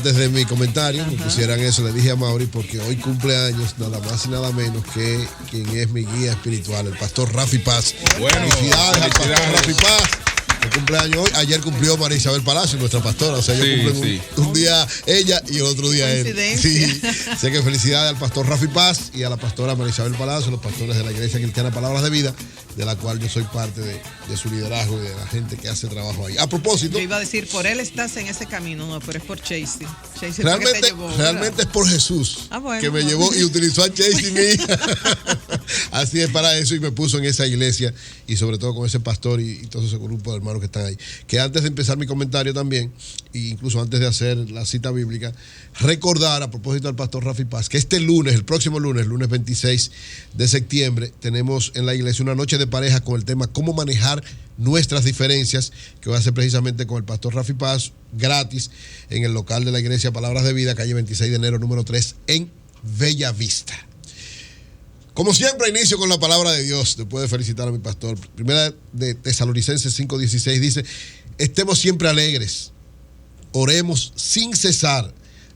antes de mi comentario, me pusieran eso, le dije a Mauri, porque hoy cumple años nada más y nada menos que quien es mi guía espiritual, el pastor Rafi Paz. Bueno, felicidades al pastor Rafi Paz. El cumpleaños hoy. Ayer cumplió María Isabel Palacio, nuestra pastora. O sea, ellos cumplen un día ella y el otro día él. Sí. Así que felicidades al pastor Rafi Paz y a la pastora María Isabel Palacio, los pastores de la Iglesia Cristiana Palabras de Vida, de la cual yo soy parte de su liderazgo y de la gente que hace trabajo ahí. A propósito. Yo iba a decir, por él estás en ese camino, no, pero es por Chasey. Realmente es por Jesús que me llevó y utilizó a Chasey, mi hija. Así es, para eso, y me puso en esa iglesia y sobre todo con ese pastor y todo ese grupo de hermanos que están ahí. Que antes de empezar mi comentario también, e incluso antes de hacer la cita bíblica, recordar a propósito del pastor Rafi Paz que este lunes, el próximo lunes 26 de septiembre, tenemos en la iglesia una noche de pareja con el tema cómo manejar nuestras diferencias, que va a ser precisamente con el pastor Rafi Paz, gratis, en el local de la iglesia Palabras de Vida, calle 26 de enero, número 3, en Bella Vista. Como siempre, inicio con la palabra de Dios, después de felicitar a mi pastor. Primera de Tesalonicenses 5:16 dice: estemos siempre alegres, oremos sin cesar,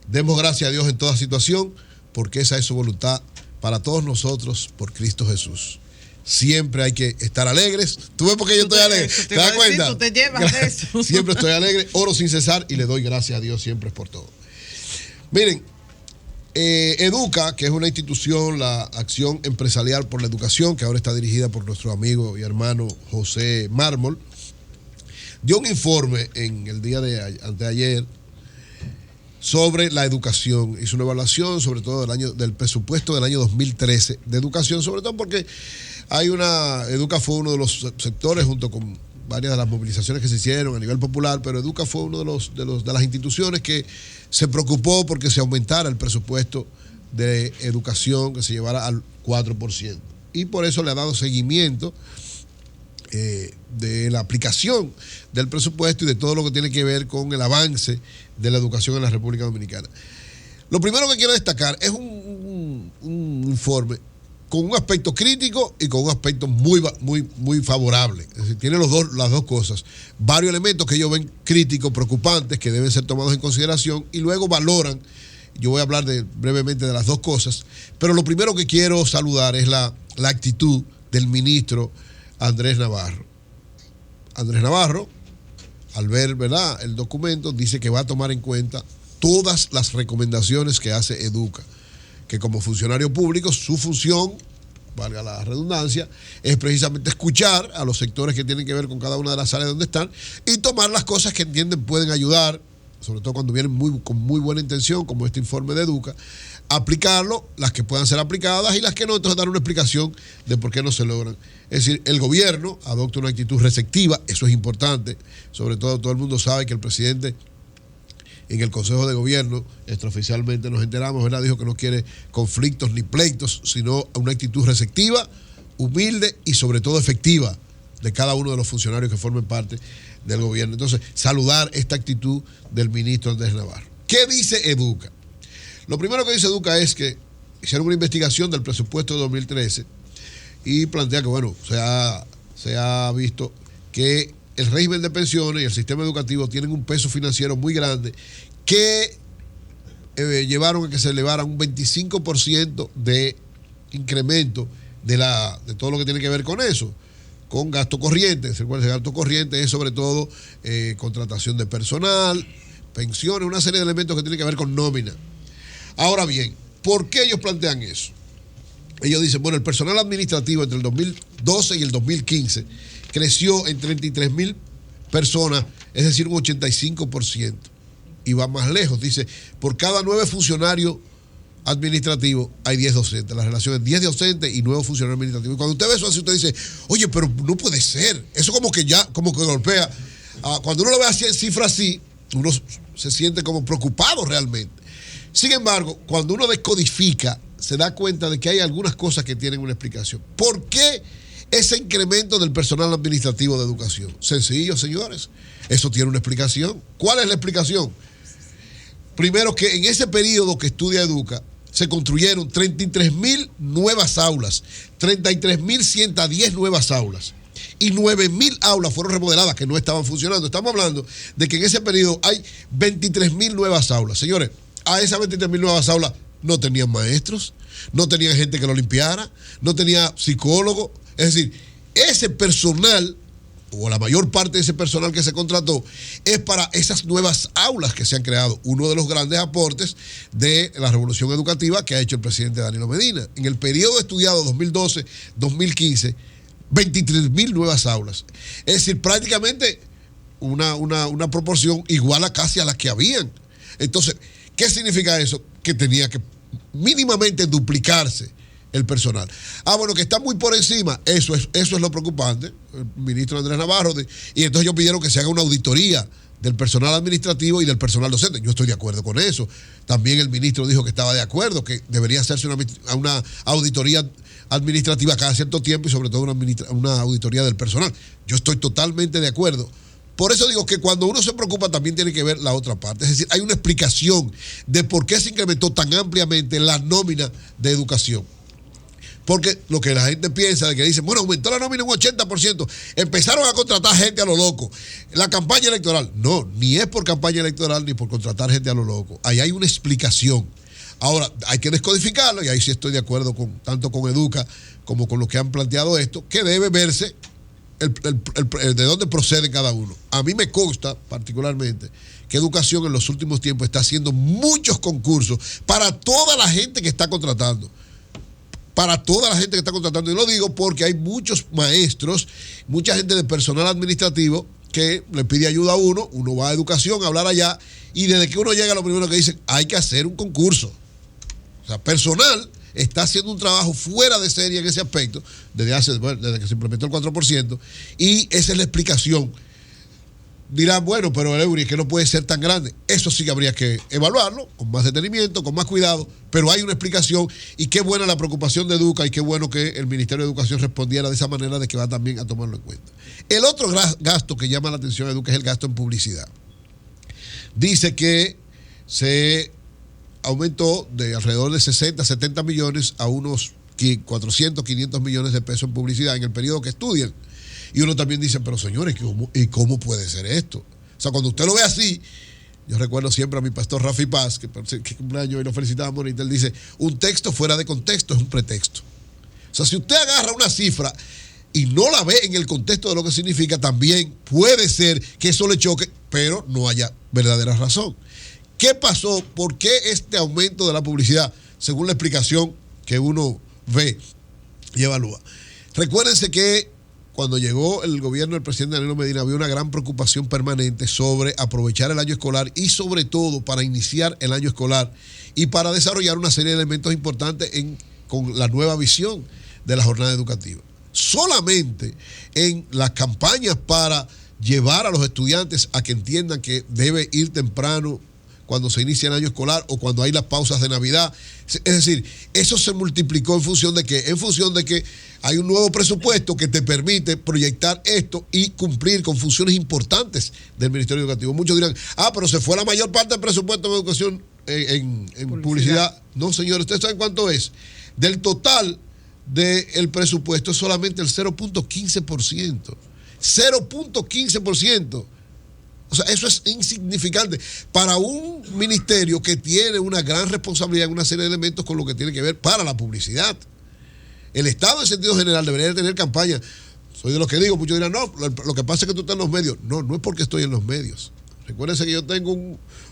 demos gracias a Dios en toda situación, porque esa es su voluntad para todos nosotros por Cristo Jesús. Siempre hay que estar alegres. ¿Tú ves por qué yo estoy alegre? ¿Te das cuenta? Tú te llevas de eso. Siempre estoy alegre, oro sin cesar y le doy gracias a Dios siempre por todo. Miren, Educa, que es una institución, la Acción Empresarial por la Educación, que ahora está dirigida por nuestro amigo y hermano José Mármol, dio un informe en el día de anteayer sobre la educación. Hizo una evaluación sobre todo del presupuesto del año 2013 de educación, sobre todo porque Educa fue uno de los sectores, junto con varias de las movilizaciones que se hicieron a nivel popular, pero Educa fue uno de las instituciones que se preocupó porque se aumentara el presupuesto de educación, que se llevara al 4%. Y por eso le ha dado seguimiento de la aplicación del presupuesto y de todo lo que tiene que ver con el avance de la educación en la República Dominicana. Lo primero que quiero destacar es un informe con un aspecto crítico y con un aspecto muy favorable. Es decir, tiene las dos cosas. Varios elementos que ellos ven críticos, preocupantes, que deben ser tomados en consideración, y luego valoran. Yo voy a hablar brevemente de las dos cosas, pero lo primero que quiero saludar es la actitud del ministro Andrés Navarro. Andrés Navarro, al ver, ¿verdad?, el documento, dice que va a tomar en cuenta todas las recomendaciones que hace Educa, que como funcionario público su función, valga la redundancia, es precisamente escuchar a los sectores que tienen que ver con cada una de las áreas donde están y tomar las cosas que entienden pueden ayudar, sobre todo cuando vienen con muy buena intención, como este informe de Educa, aplicarlo, las que puedan ser aplicadas y las que no, entonces dar una explicación de por qué no se logran. Es decir, el gobierno adopta una actitud receptiva, eso es importante, sobre todo el mundo sabe que el presidente en el Consejo de Gobierno, extraoficialmente nos enteramos, ¿verdad?, dijo que no quiere conflictos ni pleitos, sino una actitud receptiva, humilde y sobre todo efectiva de cada uno de los funcionarios que formen parte del gobierno. Entonces, saludar esta actitud del ministro Andrés Navarro. ¿Qué dice Educa? Lo primero que dice Educa es que hicieron una investigación del presupuesto de 2013 y plantea que, bueno, se ha visto que el régimen de pensiones y el sistema educativo tienen un peso financiero muy grande que llevaron a que se elevara un 25% de incremento de todo lo que tiene que ver con eso, con gasto corriente. El gasto corriente es sobre todo contratación de personal, pensiones, una serie de elementos que tienen que ver con nómina. Ahora bien, ¿por qué ellos plantean eso? Ellos dicen, bueno, el personal administrativo entre el 2012 y el 2015 creció en 33,000 personas, es decir, un 85%. Y va más lejos, dice, por cada 9 funcionarios administrativos hay 10 docentes. La relación es 10 docentes y 9 funcionarios administrativos. Y cuando usted ve eso así, usted dice, oye, pero no puede ser. Eso como que golpea. Cuando uno lo ve así, en cifras así, uno se siente como preocupado realmente. Sin embargo, cuando uno descodifica, se da cuenta de que hay algunas cosas que tienen una explicación. ¿Por qué ese incremento del personal administrativo de educación? Sencillo, señores. Eso tiene una explicación. ¿Cuál es la explicación? Primero, que en ese periodo que estudia Educa, se construyeron 33,000 nuevas aulas, 33,110 nuevas aulas. y 9.000 aulas fueron remodeladas que no estaban funcionando. Estamos hablando de que en ese periodo hay 23.000 nuevas aulas. Señores, a esas 23.000 nuevas aulas no tenían maestros, no tenían gente que lo limpiara, no tenía psicólogo. Es decir, ese personal, o la mayor parte de ese personal que se contrató, es para esas nuevas aulas que se han creado. Uno de los grandes aportes de la revolución educativa que ha hecho el presidente Danilo Medina. En el periodo estudiado 2012-2015, 23.000 nuevas aulas. Es decir, prácticamente una proporción igual a casi a las que habían. Entonces, ¿qué significa eso? Que tenía que mínimamente duplicarse el personal. Bueno, que está muy por encima, eso es lo preocupante, el ministro Andrés Navarro, y entonces ellos pidieron que se haga una auditoría del personal administrativo y del personal docente. Yo estoy de acuerdo con eso. También el ministro dijo que estaba de acuerdo, que debería hacerse una auditoría administrativa cada cierto tiempo y sobre todo una auditoría del personal. Yo estoy totalmente de acuerdo. Por eso digo que cuando uno se preocupa también tiene que ver la otra parte. Es decir, hay una explicación de por qué se incrementó tan ampliamente la nómina de educación. Porque lo que la gente piensa de que dicen, bueno, aumentó la nómina un 80%, empezaron a contratar gente a lo loco. La campaña electoral, no, ni es por campaña electoral ni por contratar gente a lo loco. Ahí hay una explicación. Ahora, hay que descodificarlo y ahí sí estoy de acuerdo tanto con Educa como con los que han planteado esto, que debe verse de dónde procede cada uno. A mí me consta particularmente que Educación en los últimos tiempos está haciendo muchos concursos para toda la gente que está contratando. Para toda la gente que está contratando. Y lo digo porque hay muchos maestros, mucha gente de personal administrativo que le pide ayuda a uno va a Educación a hablar allá, y desde que uno llega lo primero que dicen, hay que hacer un concurso. O sea, personal está haciendo un trabajo fuera de serie en ese aspecto, desde que se implementó el 4%, y esa es la explicación. Dirán, bueno, pero el Eury es que no puede ser tan grande. Eso sí que habría que evaluarlo con más detenimiento, con más cuidado, pero hay una explicación, y qué buena la preocupación de Educa y qué bueno que el Ministerio de Educación respondiera de esa manera, de que va también a tomarlo en cuenta. El otro gasto que llama la atención de Educa es el gasto en publicidad. Dice que se aumentó de alrededor de 60, 70 millones a unos 400, 500 millones de pesos en publicidad en el periodo que estudian. Y uno también dice, pero señores, ¿cómo puede ser esto? O sea, cuando usted lo ve así, yo recuerdo siempre a mi pastor Rafi Paz, que cumpleaños y lo felicitábamos ahorita, él dice, un texto fuera de contexto es un pretexto. O sea, si usted agarra una cifra y no la ve en el contexto de lo que significa, también puede ser que eso le choque, pero no haya verdadera razón. ¿Qué pasó? ¿Por qué este aumento de la publicidad? Según la explicación que uno ve y evalúa. Recuérdense que cuando llegó el gobierno del presidente Danilo Medina había una gran preocupación permanente sobre aprovechar el año escolar y sobre todo para iniciar el año escolar y para desarrollar una serie de elementos importantes con la nueva visión de la jornada educativa. Solamente en las campañas para llevar a los estudiantes a que entiendan que debe ir temprano cuando se inicia el año escolar o cuando hay las pausas de Navidad. Es decir, eso se multiplicó en función de que hay un nuevo presupuesto que te permite proyectar esto y cumplir con funciones importantes del Ministerio Educativo. Muchos dirán, pero se fue la mayor parte del presupuesto de educación en publicidad. No, señores, ¿ustedes saben cuánto es? Del total del presupuesto es solamente el 0.15%. 0.15%. O sea, eso es insignificante para un ministerio que tiene una gran responsabilidad en una serie de elementos con lo que tiene que ver para la publicidad. El Estado en sentido general debería de tener campaña. Soy de los que digo, muchos dirán, no, lo que pasa es que tú estás en los medios. No, no es porque estoy en los medios. Recuérdense que yo tengo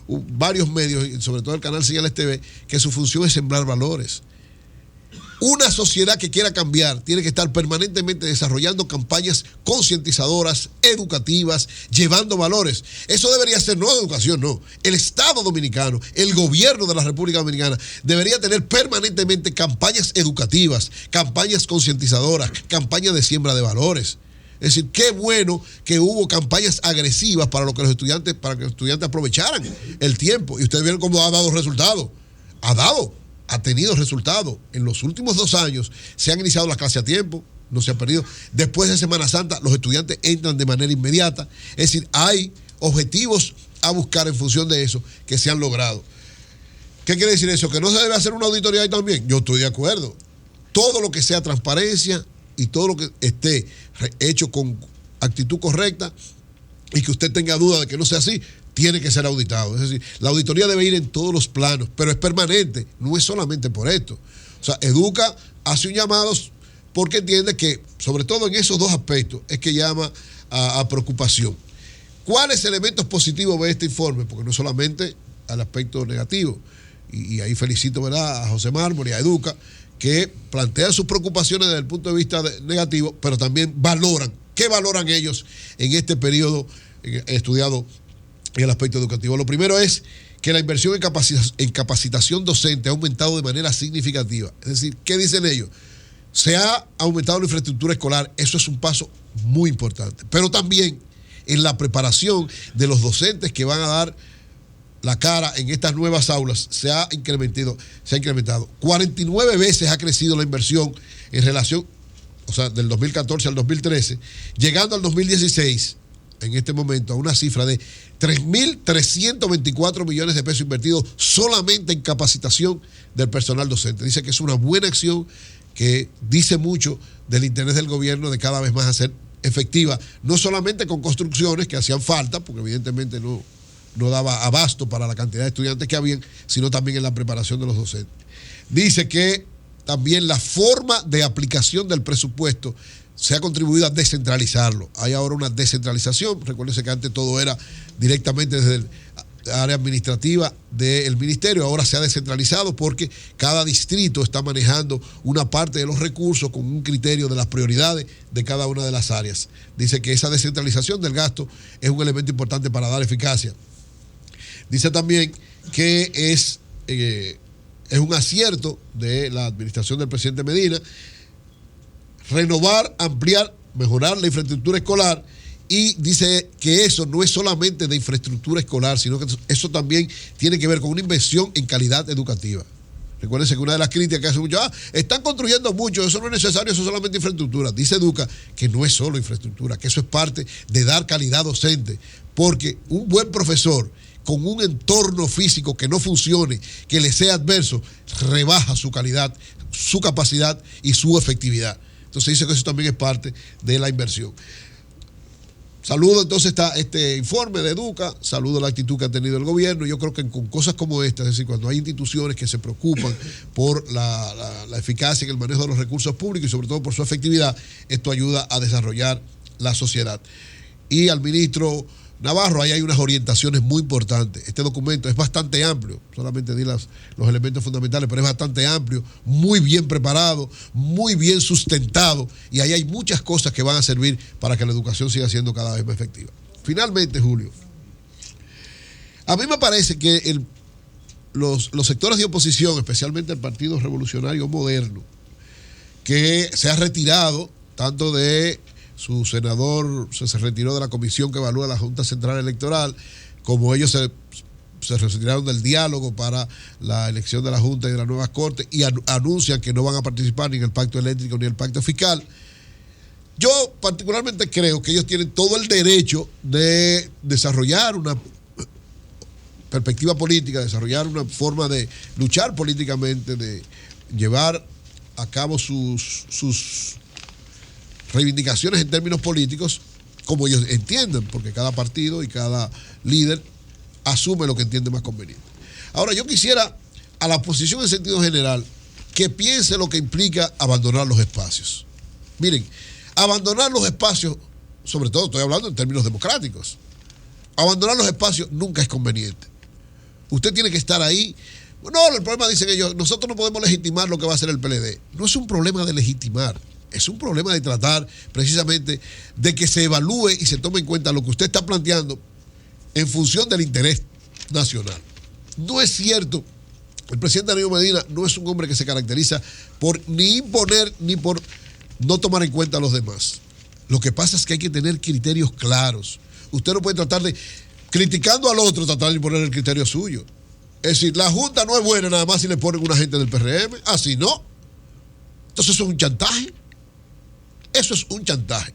varios medios, sobre todo el canal Señales TV, que su función es sembrar valores. Una sociedad que quiera cambiar tiene que estar permanentemente desarrollando campañas concientizadoras, educativas, llevando valores. Eso debería ser no educación, no. El Estado dominicano, el gobierno de la República Dominicana debería tener permanentemente campañas educativas, campañas concientizadoras, campañas de siembra de valores. Es decir, qué bueno que hubo campañas agresivas para que los estudiantes aprovecharan el tiempo. Y ustedes vieron cómo ha dado resultados. Ha tenido resultados. En los últimos 2 años se han iniciado las clases a tiempo, no se han perdido. Después de Semana Santa, los estudiantes entran de manera inmediata. Es decir, hay objetivos a buscar en función de eso que se han logrado. ¿Qué quiere decir eso? ¿Que no se debe hacer una auditoría ahí también? Yo estoy de acuerdo. Todo lo que sea transparencia, y todo lo que esté hecho con actitud correcta y que usted tenga duda de que no sea así, tiene que ser auditado. Es decir, la auditoría debe ir en todos los planos, pero es permanente, no es solamente por esto. O sea, Educa hace un llamado porque entiende que, sobre todo en esos dos aspectos, es que llama a preocupación. ¿Cuáles elementos positivos ve este informe? Porque no solamente al aspecto negativo, y ahí felicito, ¿verdad?, a José Mármol y a Educa, que plantean sus preocupaciones desde el punto de vista negativo, pero también valoran. ¿Qué valoran ellos en este periodo estudiado en el aspecto educativo? Lo primero es que la inversión en capacitación docente ha aumentado de manera significativa. Es decir, ¿qué dicen ellos? Se ha aumentado la infraestructura escolar, eso es un paso muy importante, pero también en la preparación de los docentes que van a dar la cara en estas nuevas aulas se ha incrementado. 49 veces ha crecido la inversión en relación, o sea, del 2014 al 2013, llegando al 2016, en este momento, a una cifra de 3.324 millones de pesos invertidos solamente en capacitación del personal docente. Dice que es una buena acción que dice mucho del interés del gobierno de cada vez más hacer efectiva, no solamente con construcciones que hacían falta, porque evidentemente no daba abasto para la cantidad de estudiantes que habían, sino también en la preparación de los docentes. Dice que también la forma de aplicación del presupuesto se ha contribuido a descentralizarlo. Hay ahora una descentralización. Recuérdense que antes todo era directamente desde el área administrativa del ministerio, ahora se ha descentralizado porque cada distrito está manejando una parte de los recursos con un criterio de las prioridades de cada una de las áreas. Dice que esa descentralización del gasto es un elemento importante para dar eficacia. Dice también que es un acierto de la administración del presidente Medina renovar, ampliar, mejorar la infraestructura escolar. Y dice que eso no es solamente de infraestructura escolar, sino que eso también tiene que ver con una inversión en calidad educativa. Recuérdense que una de las críticas que hace mucho, están construyendo mucho, eso no es necesario, eso es solamente infraestructura. Dice Educa que no es solo infraestructura, que eso es parte de dar calidad docente, porque un buen profesor con un entorno físico que no funcione, que le sea adverso, rebaja su calidad, su capacidad y su efectividad. Entonces dice que eso también es parte de la inversión. Saludo entonces está este informe de Educa, saludo la actitud que ha tenido el gobierno. Yo creo que con cosas como esta, es decir, cuando hay instituciones que se preocupan por la eficacia en el manejo de los recursos públicos y sobre todo por su efectividad, esto ayuda a desarrollar la sociedad. Y al ministro Navarro, ahí hay unas orientaciones muy importantes. Este documento es bastante amplio, solamente di los elementos fundamentales, pero es bastante amplio, muy bien preparado, muy bien sustentado, y ahí hay muchas cosas que van a servir para que la educación siga siendo cada vez más efectiva. Finalmente, Julio, a mí me parece que los sectores de oposición, especialmente el Partido Revolucionario Moderno, que se ha retirado tanto de su senador, se retiró de la comisión que evalúa la Junta Central Electoral, como ellos se retiraron del diálogo para la elección de la Junta y de las nuevas Cortes y anuncian que no van a participar ni en el pacto eléctrico ni en el pacto fiscal. Yo particularmente creo que ellos tienen todo el derecho de desarrollar una perspectiva política, desarrollar una forma de luchar políticamente, de llevar a cabo sus reivindicaciones en términos políticos como ellos entienden, porque cada partido y cada líder asume lo que entiende más conveniente. Ahora, yo quisiera a la oposición en sentido general que piense lo que implica abandonar los espacios. Miren, abandonar los espacios, sobre todo estoy hablando en términos democráticos, abandonar los espacios nunca es conveniente. Usted tiene que estar ahí. No, el problema, dicen ellos, nosotros no podemos legitimar lo que va a hacer el PLD. No es un problema de legitimar. Es un problema de tratar precisamente de que se evalúe y se tome en cuenta lo que usted está planteando en función del interés nacional. No es cierto, el presidente Danilo Medina no es un hombre que se caracteriza por ni imponer ni por no tomar en cuenta a los demás. Lo que pasa es que hay que tener criterios claros. Usted no puede tratar de, criticando al otro, tratar de imponer el criterio suyo. Es decir, la Junta no es buena nada más si le ponen una gente del PRM, así no. Entonces eso es un chantaje. Eso es un chantaje.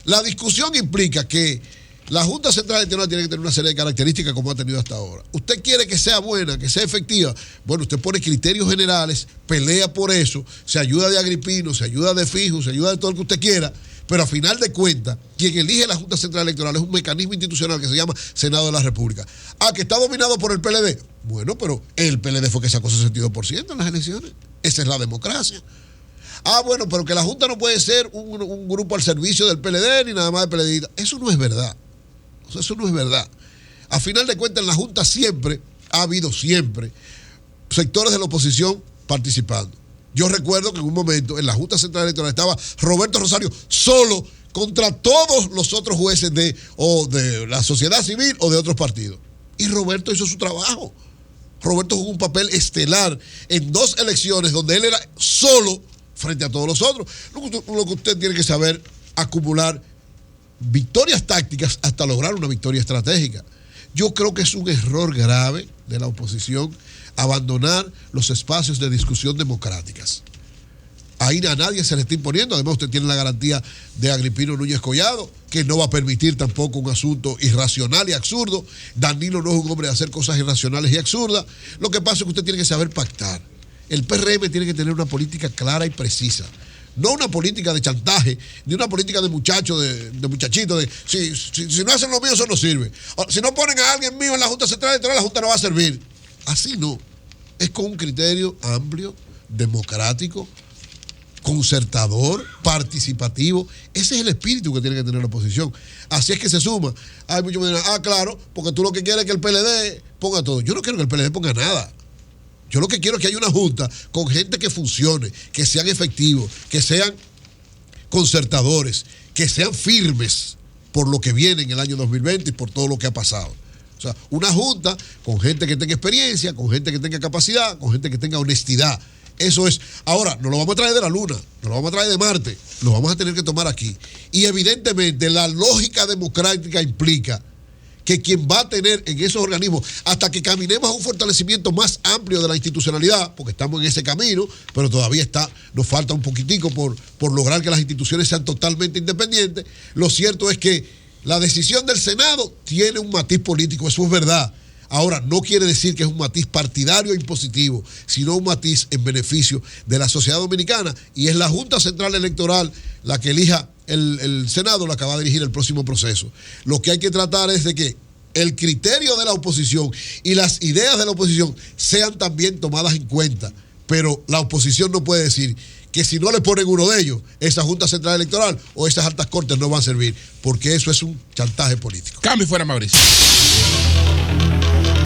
La discusión implica que La Junta Central Electoral tiene que tener una serie de características como ha tenido hasta ahora. Usted quiere que sea buena, que sea efectiva. Bueno, usted pone criterios generales, pelea por eso, se ayuda de Agripino, se ayuda de Fijo, se ayuda de todo lo que usted quiera, pero a final de cuentas, quien elige la Junta Central Electoral es un mecanismo institucional que se llama Senado de la República. Ah, que está dominado por el PLD. Bueno, pero el PLD fue que sacó 62% en las elecciones. Esa es la democracia. Ah, bueno, pero que la Junta no puede ser un grupo al servicio del PLD ni nada más del PLD. Eso no es verdad. Eso no es verdad. A final de cuentas, en la Junta siempre ha habido sectores de la oposición participando. Yo recuerdo que en un momento en la Junta Central Electoral estaba Roberto Rosario solo contra todos los otros jueces de la sociedad civil o de otros partidos. Y Roberto hizo su trabajo. Roberto jugó un papel estelar en 2 elecciones donde él era solo frente a todos los otros. Lo que usted tiene que saber, acumular victorias tácticas hasta lograr una victoria estratégica. Yo creo que es un error grave de la oposición abandonar los espacios de discusión democráticas. Ahí a nadie se le está imponiendo. Además, usted tiene la garantía de Agripino Núñez Collado, que no va a permitir tampoco un asunto irracional y absurdo. Danilo no es un hombre de hacer cosas irracionales y absurdas. Lo que pasa es que usted tiene que saber pactar. El PRM tiene que tener una política clara y precisa. No una política de chantaje, ni una política de muchachos, de muchachitos, de si no hacen lo mío, eso no sirve. Si no ponen a alguien mío en la Junta Central Electoral, la Junta no va a servir. Así no. Es con un criterio amplio, democrático, concertador, participativo. Ese es el espíritu que tiene que tener la oposición. Así es que se suma. Hay muchos que dicen, claro, porque tú lo que quieres es que el PLD ponga todo. Yo no quiero que el PLD ponga nada. Yo lo que quiero es que haya una junta con gente que funcione, que sean efectivos, que sean concertadores, que sean firmes por lo que viene en el año 2020 y por todo lo que ha pasado. O sea, una junta con gente que tenga experiencia, con gente que tenga capacidad, con gente que tenga honestidad. Eso es. Ahora, no lo vamos a traer de la Luna, no lo vamos a traer de Marte, lo vamos a tener que tomar aquí. Y evidentemente la lógica democrática implica que quien va a tener en esos organismos, hasta que caminemos a un fortalecimiento más amplio de la institucionalidad, porque estamos en ese camino, pero todavía nos falta un poquitico por lograr que las instituciones sean totalmente independientes. Lo cierto es que la decisión del Senado tiene un matiz político, eso es verdad. Ahora, no quiere decir que es un matiz partidario e impositivo, sino un matiz en beneficio de la sociedad dominicana, y es la Junta Central Electoral la que elija el Senado, la que va a dirigir el próximo proceso. Lo que hay que tratar es de que el criterio de la oposición y las ideas de la oposición sean también tomadas en cuenta, pero la oposición no puede decir que si no le ponen uno de ellos, esa Junta Central Electoral o esas altas cortes no van a servir, porque eso es un chantaje político. Cambio fuera, Mauricio.